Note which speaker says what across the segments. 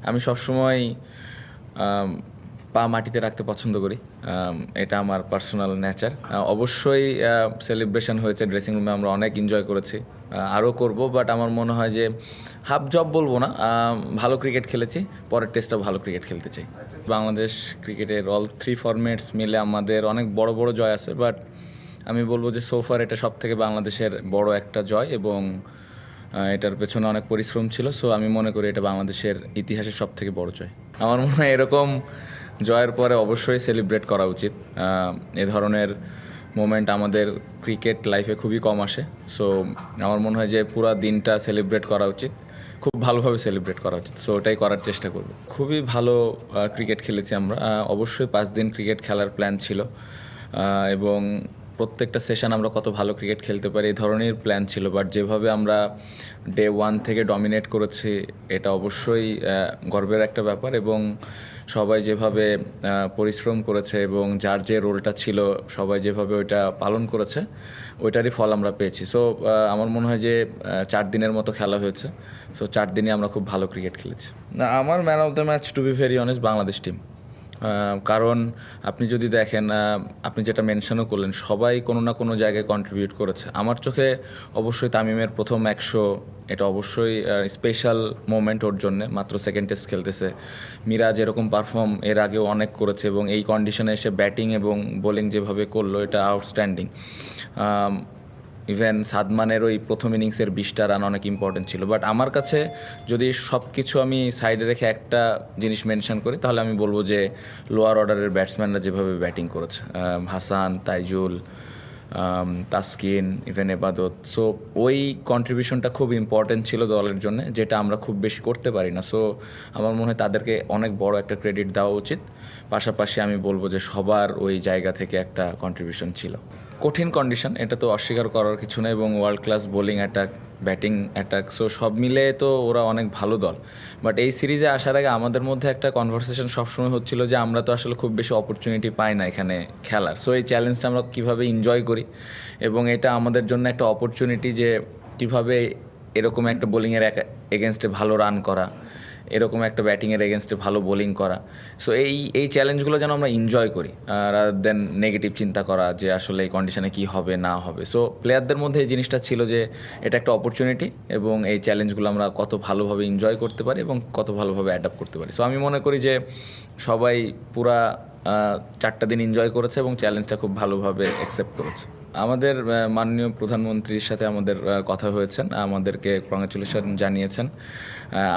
Speaker 1: আমি সবসময় পা মাটিতে রাখতে পছন্দ করি। এটা আমার পার্সোনাল নেচার। অবশ্যই সেলিব্রেশন হয়েছে ড্রেসিং রুমে, আমরা অনেক এনজয় করেছি, আরও করব। বাট আমার মনে হয় যে হাফ জব বলবো না, ভালো ক্রিকেট খেলেছি, পরের টেস্টটা ভালো ক্রিকেট খেলতে চাই। বাংলাদেশ ক্রিকেটের অল 3 ফরম্যাটস মিলে আমাদের অনেক বড় বড় জয় আছে, বাট আমি বলবো যে সোফার এটা সব থেকে বাংলাদেশের বড় একটা জয়, এবং এটার পেছনে অনেক পরিশ্রম ছিল। সো আমি মনে করি এটা বাংলাদেশের ইতিহাসের সব থেকে বড় জয়। আমার মনে হয় এরকম জয়ের পরে অবশ্যই সেলিব্রেট করা উচিত। এ ধরনের মোমেন্ট আমাদের ক্রিকেট লাইফে খুবই কম আসে। সো আমার মনে হয় যে পুরো দিনটা সেলিব্রেট করা উচিত, খুব ভালোভাবে সেলিব্রেট করা উচিত। সো ওটাই করার চেষ্টা করব। খুবই ভালো ক্রিকেট খেলেছি আমরা। অবশ্যই 5 দিন ক্রিকেট খেলার প্ল্যান ছিল, এবং প্রত্যেকটা সেশন আমরা কত ভালো ক্রিকেট খেলতে পারি এই ধরনের প্ল্যান ছিল। বাট যেভাবে আমরা ডে 1 থেকে ডমিনেট করেছি, এটা অবশ্যই গর্বের একটা ব্যাপার। এবং সবাই যেভাবে পরিশ্রম করেছে এবং যার যে রোলটা ছিল সবাই যেভাবে ওইটা পালন করেছে, ওইটারই ফল আমরা পেয়েছি। সো আমার মনে হয় যে 4 দিনের মতো খেলা হয়েছে। সো 4 দিনই আমরা খুব ভালো ক্রিকেট খেলেছি। না, আমার man of the match to be very honest Bangladesh team. কারণ আপনি যদি দেখেন, আপনি যেটা মেনশনও করলেন, সবাই কোনো না কোনো জায়গায় কন্ট্রিবিউট করেছে। আমার চোখে অবশ্যই তামিমের প্রথম 100, এটা অবশ্যই স্পেশাল মোমেন্ট ওর জন্যে। মাত্র সেকেন্ড টেস্ট খেলতেছে। মিরাজ এরকম পারফর্ম এর আগেও অনেক করেছে, এবং এই কন্ডিশনে এসে ব্যাটিং এবং বোলিং যেভাবে করলো, এটা আউটস্ট্যান্ডিং। ইভেন সাদমানের ওই প্রথম ইনিংসের 20টা রান অনেক ইম্পর্টেন্ট ছিল। বাট আমার কাছে যদি সব কিছু আমি সাইডে রেখে একটা জিনিস মেনশন করি, তাহলে আমি বলবো যে লোয়ার অর্ডারের ব্যাটসম্যানরা যেভাবে ব্যাটিং করেছে, হাসান, তাইজুল, তাসকিন, ইভেন এবাদত। সো ওই কন্ট্রিবিউশনটা খুব ইম্পর্টেন্ট ছিল দলের জন্য, যেটা আমরা খুব বেশি করতে পারি না। সো আমার মনে হয় তাদেরকে অনেক বড় একটা ক্রেডিট দেওয়া উচিত। পাশাপাশি আমি বলবো যে সবার ওই জায়গা থেকে একটা কন্ট্রিবিউশন ছিল। কঠিন কন্ডিশন, এটা তো অস্বীকার করার কিছু না, এবং world class bowling attack, batting attack, so সব মিলে তো ওরা অনেক ভালো দল। বাট এই সিরিজে আসার আগে আমাদের মধ্যে একটা কনভারসেশন সবসময় হচ্ছিল যে আমরা তো আসলে খুব বেশি অপরচুনিটি পাই না এখানে খেলার। সো এই চ্যালেঞ্জটা আমরা কীভাবে এনজয় করি, এবং এটা আমাদের জন্য একটা অপরচুনিটি যে কীভাবে এরকম একটা বোলিংয়ের এগেনস্টে ভালো রান করা, এরকম একটা ব্যাটিংয়ের এগেনস্টে ভালো বোলিং করা। সো এই চ্যালেঞ্জগুলো যেন আমরা এনজয় করি, রাদার দেন নেগেটিভ চিন্তা করা যে আসলে এই কন্ডিশনে কী হবে না হবে। সো প্লেয়ারদের মধ্যে এই জিনিসটা ছিল যে এটা একটা অপরচুনিটি, এবং এই চ্যালেঞ্জগুলো আমরা কত ভালোভাবে এনজয় করতে পারি এবং কত ভালোভাবে অ্যাডাপ্ট করতে পারি। সো আমি মনে করি যে সবাই পুরা 4টা দিন এনজয় করেছে এবং চ্যালেঞ্জটা খুব ভালোভাবে অ্যাকসেপ্ট করেছে। আমাদের মাননীয় প্রধানমন্ত্রীর সাথে আমাদের কথা হয়েছেন, আমাদেরকে কংগ্রাচুলেশন জানিয়েছেন।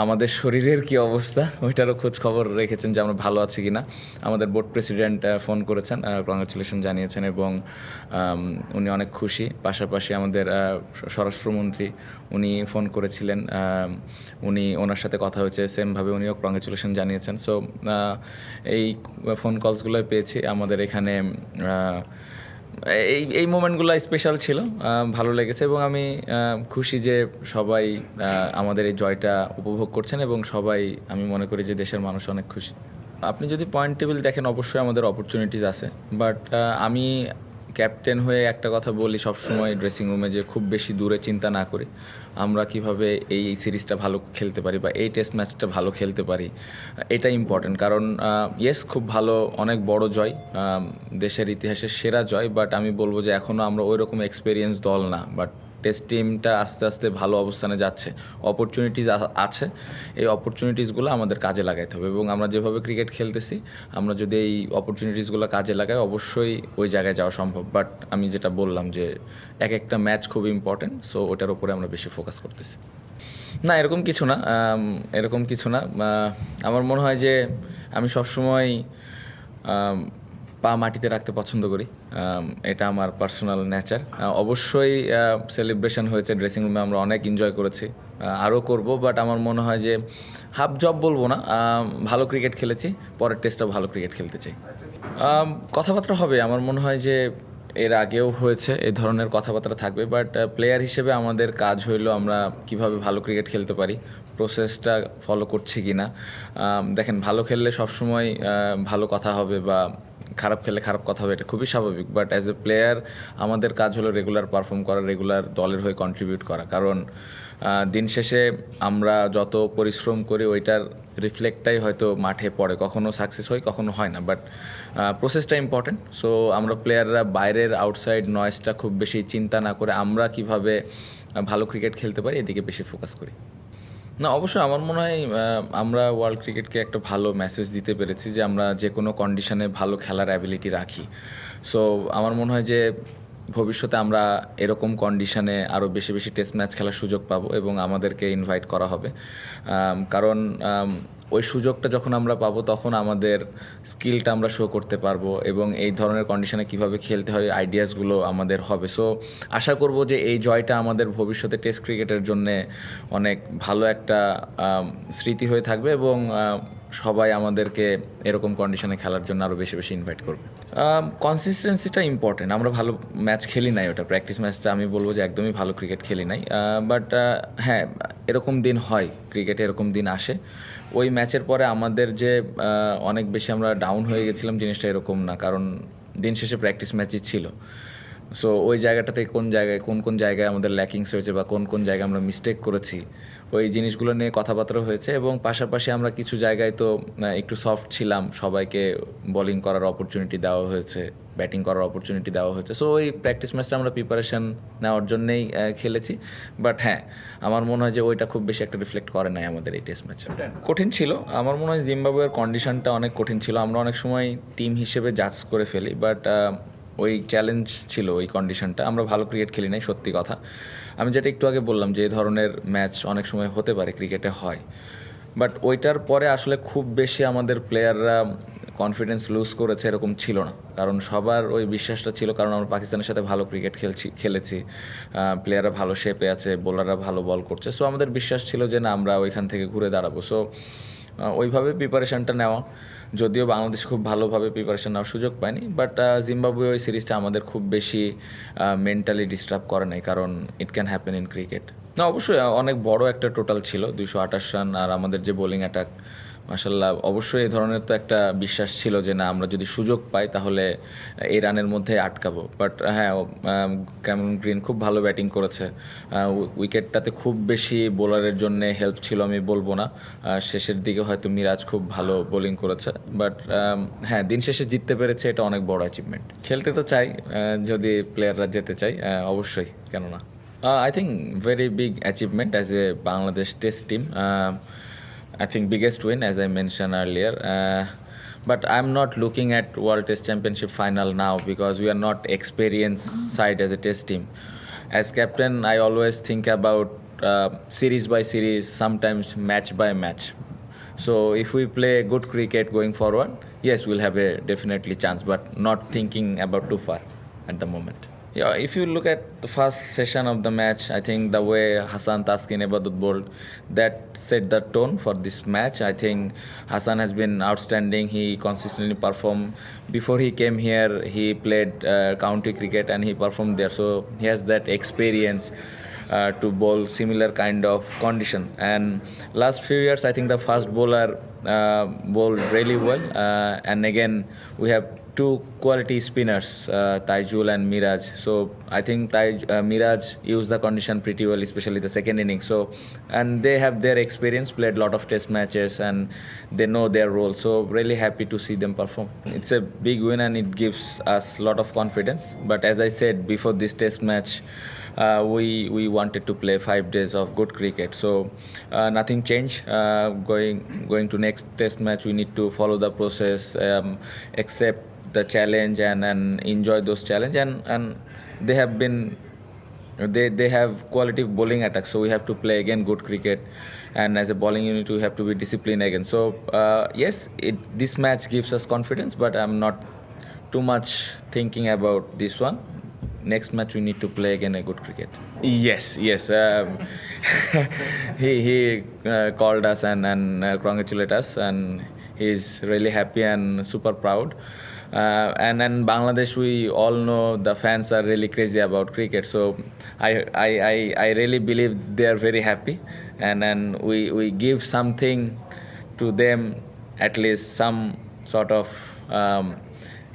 Speaker 1: আমাদের শরীরের কি অবস্থা ওইটারও খোঁজ খবর রেখেছেন যে আমরা ভালো আছি কি না। আমাদের বোর্ড প্রেসিডেন্ট ফোন করেছেন, কংগ্রাচুলেশন জানিয়েছেন, এবং উনি অনেক খুশি। পাশাপাশি আমাদের স্বরাষ্ট্রমন্ত্রী উনি ফোন করেছিলেন, ওনার সাথে কথা হয়েছে, সেমভাবে উনিও কংগ্রাচুলেশন জানিয়েছেন। সো এই ফোন কলসগুলো পেয়েছি আমাদের এখানে। এই মোমেন্টগুলো স্পেশাল ছিল, ভালো লেগেছে, এবং আমি খুশি যে সবাই আমাদের এই জয়টা উপভোগ করছেন, এবং সবাই, আমি মনে করি যে দেশের মানুষ অনেক খুশি। আপনি যদি পয়েন্ট টেবিল দেখেন, অবশ্যই আমাদের অপরচুনিটিস আছে। বাট আমি ক্যাপ্টেন হয়ে একটা কথা বলি সবসময় ড্রেসিং রুমে, যে খুব বেশি দূরে চিন্তা না করি আমরা কিভাবে এই সিরিজটা ভালো খেলতে পারি বা এই টেস্ট ম্যাচটা ভালো খেলতে পারি, এটা ইম্পর্টেন্ট। কারণ ইয়েস, খুব ভালো, অনেক বড় জয়, দেশের ইতিহাসের সেরা জয়। বাট আমি বলবো যে এখনও আমরা ওই রকম এক্সপেরিয়েন্স দল না। বাট টেস্ট টিমটা আস্তে আস্তে ভালো অবস্থানে যাচ্ছে, অপরচুনিটিস আছে। এই অপরচুনিটিসগুলো আমাদের কাজে লাগাইতে হবে, এবং আমরা যেভাবে ক্রিকেট খেলতেছি, আমরা যদি এই অপরচুনিটিসগুলো কাজে লাগাই, অবশ্যই ওই জায়গায় যাওয়া সম্ভব। বাট আমি যেটা বললাম যে এক একটা ম্যাচ খুব ইম্পর্টেন্ট, সো ওটার উপরে আমরা বেশি ফোকাস করতেছি। না, এরকম কিছু না, এরকম কিছু না। আমার মনে হয় যে আমি সবসময় পা মাটিতে রাখতে পছন্দ করি, এটা আমার পার্সোনাল নেচার। অবশ্যই সেলিব্রেশন হয়েছে ড্রেসিং রুমে, আমরা অনেক এনজয় করেছি, আরও করব। বাট আমার মনে হয় যে হাফ জব বলবো না, ভালো ক্রিকেট খেলেছি, পরের টেস্টটা ভালো ক্রিকেট খেলতে চাই। কথাবার্তা হবে, আমার মনে হয় যে এর আগেও হয়েছে, এই ধরনের কথাবার্তা থাকবে। বাট প্লেয়ার হিসেবে আমাদের কাজ হইলো আমরা কিভাবে ভালো ক্রিকেট খেলতে পারি, প্রসেসটা ফলো করছি কি না। দেখেন, ভালো খেললে সবসময় ভালো কথা হবে বা খারাপ খেলে খারাপ কথা হবে, এটা খুবই স্বাভাবিক। বাট অ্যাজ এ প্লেয়ার আমাদের কাজ হলো রেগুলার পারফর্ম করা, রেগুলার দলের হয়ে কন্ট্রিবিউট করা। কারণ দিন শেষে আমরা যত পরিশ্রম করি ওইটার রিফ্লেক্টটাই হয়তো মাঠে পড়ে, কখনো সাকসেস হয় কখনো হয় না, বাট প্রসেসটা ইম্পর্টেন্ট। সো আমরা প্লেয়াররা বাইরের আউটসাইড নয়েজটা খুব বেশি চিন্তা না করে আমরা কিভাবে ভালো ক্রিকেট খেলতে পারি এদিকে বেশি ফোকাস করি। না, অবশ্যই আমার মনে হয় আমরা ওয়ার্ল্ড ক্রিকেটকে একটা ভালো মেসেজ দিতে পেরেছি যে আমরা যে কোনো কন্ডিশনে ভালো খেলার অ্যাবিলিটি রাখি। সো আমার মনে হয় যে ভবিষ্যতে আমরা এরকম কন্ডিশনে আরও বেশি বেশি টেস্ট ম্যাচ খেলার সুযোগ পাবো এবং আমাদেরকে ইনভাইট করা হবে। কারণ ওই সুযোগটা যখন আমরা পাবো তখন আমাদের স্কিলটা আমরা শো করতে পারবো এবং এই ধরনের কন্ডিশনে কিভাবে খেলতে হয় আইডিয়াসগুলো আমাদের হবে। সো আশা করব যে এই জয়টা আমাদের ভবিষ্যতে টেস্ট ক্রিকেটের জন্য অনেক ভালো একটা স্মৃতি হয়ে থাকবে এবং সবাই আমাদেরকে এরকম কন্ডিশনে খেলার জন্য আরও বেশি বেশি ইনভাইট করবে। কনসিস্টেন্সিটা ইম্পর্টেন্ট। আমরা ভালো ম্যাচ খেলি নাই, ওটা প্র্যাকটিস ম্যাচটা আমি বলবো যে একদমই ভালো ক্রিকেট খেলি নাই। বাট হ্যাঁ, এরকম দিন হয়, ক্রিকেটে এরকম দিন আসে। ওই ম্যাচের পরে আমাদের যে অনেক বেশি আমরা ডাউন হয়ে গেছিলাম জিনিসটা এরকম না, কারণ দিন শেষে প্র্যাকটিস ম্যাচই ছিল। সো ওই জায়গাটাতে কোন কোন জায়গায় আমাদের ল্যাকিংস হয়েছে বা কোন জায়গায় আমরা মিস্টেক করেছি ওই জিনিসগুলো নিয়ে কথাবার্তা হয়েছে এবং পাশাপাশি আমরা কিছু জায়গায় তো একটু সফট ছিলাম, সবাইকে বোলিং করার অপরচুনিটি দেওয়া হয়েছে, ব্যাটিং করার অপরচুনিটি দেওয়া হয়েছে। সো ওই প্র্যাকটিস ম্যাচটা আমরা প্রিপারেশন নেওয়ার জন্যেই খেলেছি। বাট হ্যাঁ, আমার মনে হয় যে ওইটা খুব বেশি একটা রিফ্লেক্ট করে নাই আমাদের এই টেস্ট ম্যাচে। কঠিন ছিল, আমার মনে হয় জিম্বাবুয়ের কন্ডিশনটা অনেক কঠিন ছিল। আমরা অনেক সময় টিম হিসেবে জাজ করে ফেলি, বাট ওই চ্যালেঞ্জ ছিল ওই কন্ডিশনটা। আমরা ভালো ক্রিকেট খেলি নাই, সত্যি কথা। আমি যেটা একটু আগে বললাম যে এই ধরনের ম্যাচ অনেক সময় হতে পারে, ক্রিকেটে হয়। বাট ওইটার পরে আসলে খুব বেশি আমাদের প্লেয়াররা কনফিডেন্স লুজ করেছে এরকম ছিল না, কারণ সবার ওই বিশ্বাসটা ছিল, কারণ আমরা পাকিস্তানের সাথে ভালো ক্রিকেট খেলেছি, প্লেয়াররা ভালো শেপে আছে, বোলাররা ভালো বল করছে। সো আমাদের বিশ্বাস ছিল যে না, আমরা ওইখান থেকে ঘুরে দাঁড়াবো। সো ওইভাবে প্রিপারেশানটা নেওয়া, যদিও বাংলাদেশ খুব ভালোভাবে প্রিপারেশান নেওয়ার সুযোগ পায়নি, বাট জিম্বাবুয়ে ওই সিরিজটা আমাদের খুব বেশি মেন্টালি ডিস্টার্ব করে নাই, কারণ it can happen in cricket. না, অবশ্যই অনেক বড় একটা টোটাল ছিল, 228 রান। আর আমাদের যে বোলিং অ্যাটাক, মাশাল্লাহ, অবশ্যই এই ধরনের তো একটা বিশ্বাস ছিল যে না, আমরা যদি সুযোগ পাই তাহলে এই রানের মধ্যে আটকাবো। বাট হ্যাঁ, ক্যামেরন গ্রিন খুব ভালো ব্যাটিং করেছে, উইকেটটাতে খুব বেশি বোলারের জন্য হেল্প ছিল আমি বলবো না, শেষের দিকে হয়তো মিরাজ খুব ভালো বোলিং করেছে। বাট হ্যাঁ, দিন শেষে জিততে পেরেছে, এটা অনেক বড় অ্যাচিভমেন্ট। খেলতে তো চাই, যদি প্লেয়াররা যেতে চাই অবশ্যই, কেন না। I think very big achievement as a Bangladesh Test team. I think biggest win, as I mentioned earlier. But I'm not looking at World Test Championship final now because we are not experienced side as a Test team. As captain, I always think about series by series, sometimes match by match. So if we play good cricket going forward, yes, we'll have a definitely chance, but not thinking about too far at the moment. Yeah, if you look at the first session of the match, I think the way Hassan Taskin Ebadut bowled, that set the tone for this match. I think Hassan has been outstanding. He consistently performed. Before he came here, he played county cricket and he performed there. So he has that experience to bowl similar kind of condition. And last few years, I think the fast bowler bowled really well. And again, we have two quality spinners, Taijul and Miraj. So I think Miraj used the condition pretty well, especially the second innings. So, and they have their experience, played a lot of test matches, and they know their role. So really happy to see them perform. It's a big win and it gives us a lot of confidence. But as I said before this test match, we wanted to play 5 days of good cricket. So nothing changed. Going to next test match, we need to follow the process, accept the challenge and enjoy those challenge, and they have quality bowling attacks, so we have to play again good cricket, and as a bowling unit we have to be disciplined again. So yes, this match gives us confidence, but I'm not too much thinking about this one. Next match we need to play again a good cricket. Yes. He called us and congratulated us, and he's really happy and super proud. And in Bangladesh, we all know the fans are really crazy about cricket. So I really believe they are very happy, and we give something to them, at least some sort of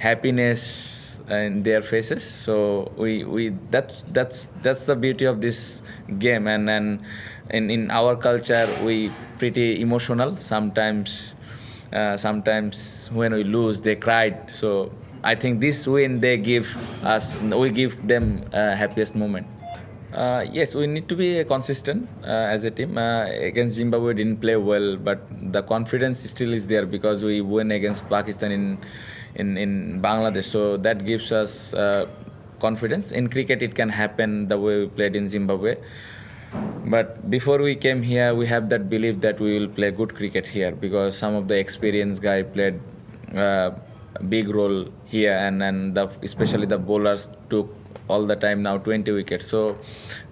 Speaker 1: happiness in their faces. So that's the beauty of this game. And in our culture, we pretty emotional sometimes. Sometimes when we lose, they cried. So I think this win they give us, we give them happiest moment. Yes, we need to be consistent as a team. Against Zimbabwe, didn't play well, but the confidence still is there because we won against Pakistan in Bangladesh. So that gives us confidence. In cricket, it can happen the way we played in Zimbabwe. But before we came here, we have that belief that we will play good cricket here because some of the experienced guy played big role here, and especially the bowlers took all the time now 20 wickets. So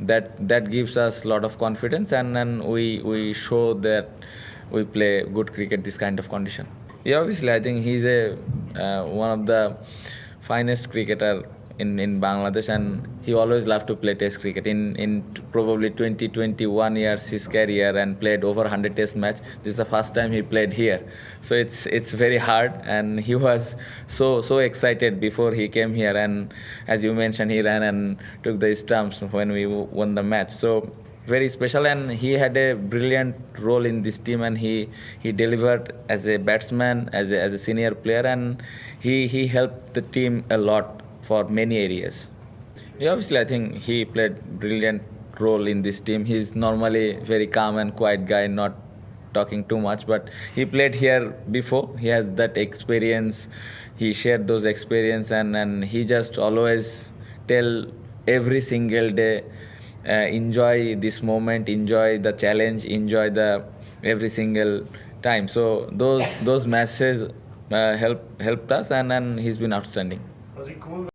Speaker 1: that gives us a lot of confidence, and then we show that we play good cricket this kind of condition. Yeah, obviously, I think he's a one of the finest cricketer in Bangladesh, and he always loved to play Test cricket. In probably 21 years his career and played over 100 Test match. This is the first time he played here, so it's very hard. And he was so excited before he came here. And as you mentioned, he ran and took the stumps when we won the match. So very special, and he had a brilliant role in this team, and he delivered as a batsman, as a senior player, and he helped the team a lot for many areas. Yeah, obviously, I think he played brilliant role in this team. He's normally very calm and quiet guy, not talking too much, but he played here before. He has that experience. He shared those experience, and he just always tell every single day, enjoy this moment, enjoy the challenge, enjoy the every single time. So those messages helped us, and he's been outstanding.
Speaker 2: Was it cool